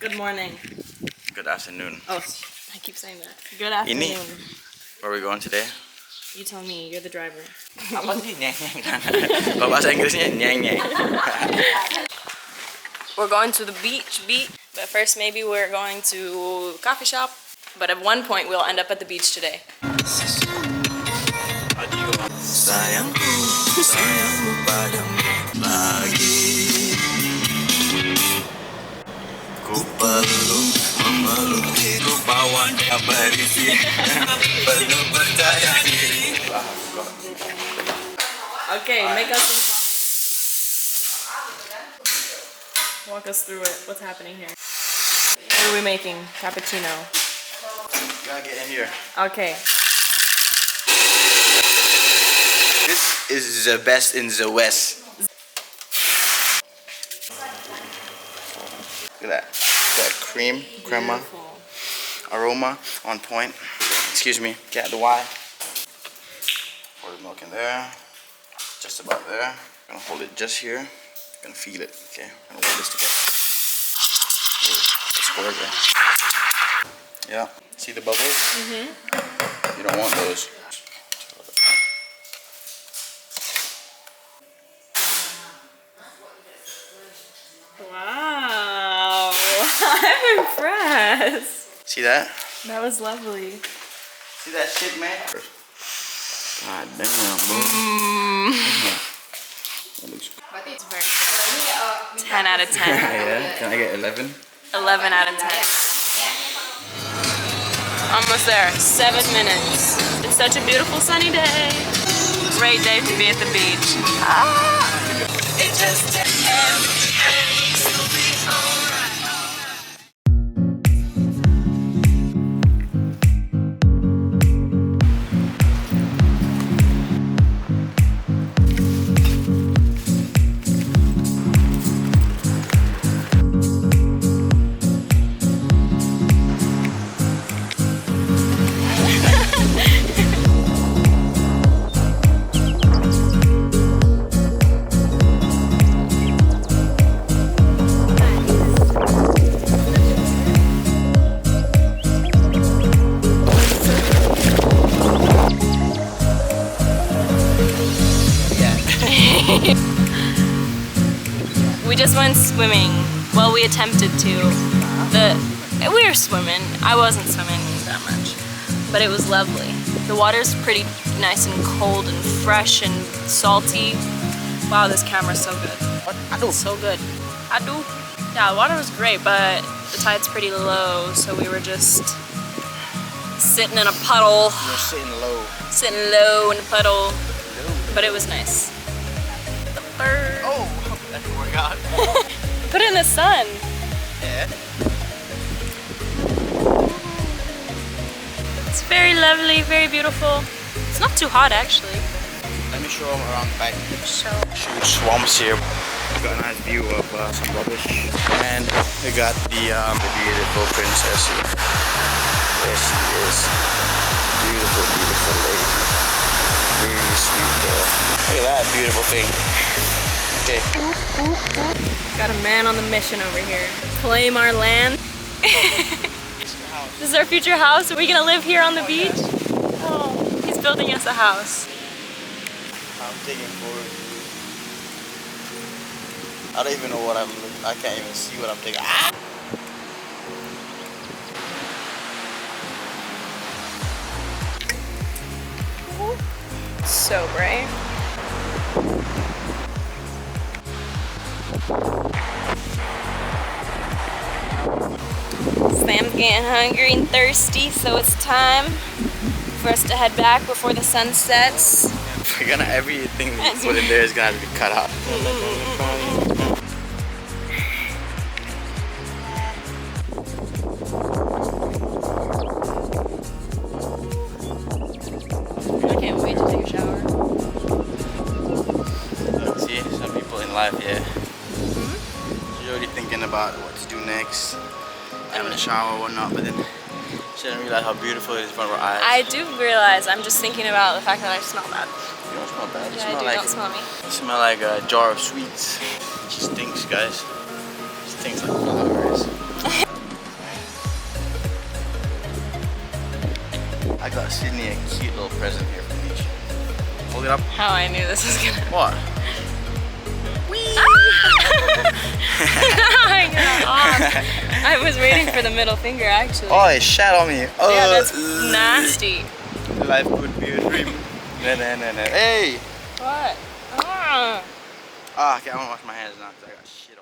Good morning. Good afternoon. Oh, I keep saying that. Good afternoon. Where are we going today? You tell me, you're the driver. Apa sih nyeng-nyeng? Kalau bahasa Inggrisnya nyeng-nyeng. We're going to the beach, but first maybe we're going to coffee shop. But at one point we'll end up at the beach today. Sayangku, sayangku padamu lagi. Ku perlu memeluk hidup bawaan berisi. Perlu percaya diri. Okay, make us some coffee. Walk us through it. What's happening here? What are we making? Cappuccino. You gotta get in here. Okay. This is the best in the West. Look at that. That cream, crema, aroma on point. Excuse me, get the Y. Pour the milk in there. Just about there. Gonna hold it just here. Gonna feel it. Okay, gonna hold this together. Ooh, that's gorgeous. Yeah, see the bubbles? Mm-hmm. You don't want those. Wow, I'm impressed. See that? That was lovely. See that shit, man? God damn, bro. That looks It's very good. 10 out of 10. yeah, can I get 11? 11 out of 10. Almost there. 7 minutes. It's such a beautiful sunny day. Great day to be at the beach. It just everything's gonna be alright. We just went swimming. Well, we attempted to. We were swimming. I wasn't swimming that much, but it was lovely. The water's pretty nice and cold and fresh and salty. Wow, this camera's so good. So good. I do. Yeah, the water was great, but the tide's pretty low, so we were just sitting in a puddle. You're sitting low. Sitting low in a puddle, but it was nice. The bird. Oh, that can work out. Put it in the sun. Yeah. It's very lovely, very beautiful. It's not too hot actually. Let me show them around the back. So Huge swamps here. We got a nice view of some rubbish. And we got the beautiful princess here. There she is. Beautiful, beautiful lady. Really sweet girl. Look at that beautiful thing. Okay. got a man on the mission over here. Claim our land. This is our future house. Are we gonna live here on the beach? Oh, he's building us a house. I'm taking forward. I don't even know what I can't even see what I'm taking. Ah! So bright. Sam's getting hungry and thirsty, so it's time for us to head back before the sun sets. We're gonna, everything we put in there is gonna have to be cut out. I can't wait to take a shower. See, some people in life, yeah. You're already thinking about what to do next, having a shower or whatnot, but then she didn't realize how beautiful it is in front of our eyes. I do realize I'm just thinking about the fact that I smell bad. You don't smell bad. You Yeah, I smell do. like, Don't smell me. you smell like a jar of sweets. She stinks, guys. She stinks like flowers. Sydney a cute little present here from each. Hold it up. How I knew this was gonna. What? I was waiting for the middle finger actually. Oh, it shat on me. Oh, yeah, that's nasty. Life could be a dream. Hey! What? Ah. Ah, okay, I want to wash my hands now because I got shit.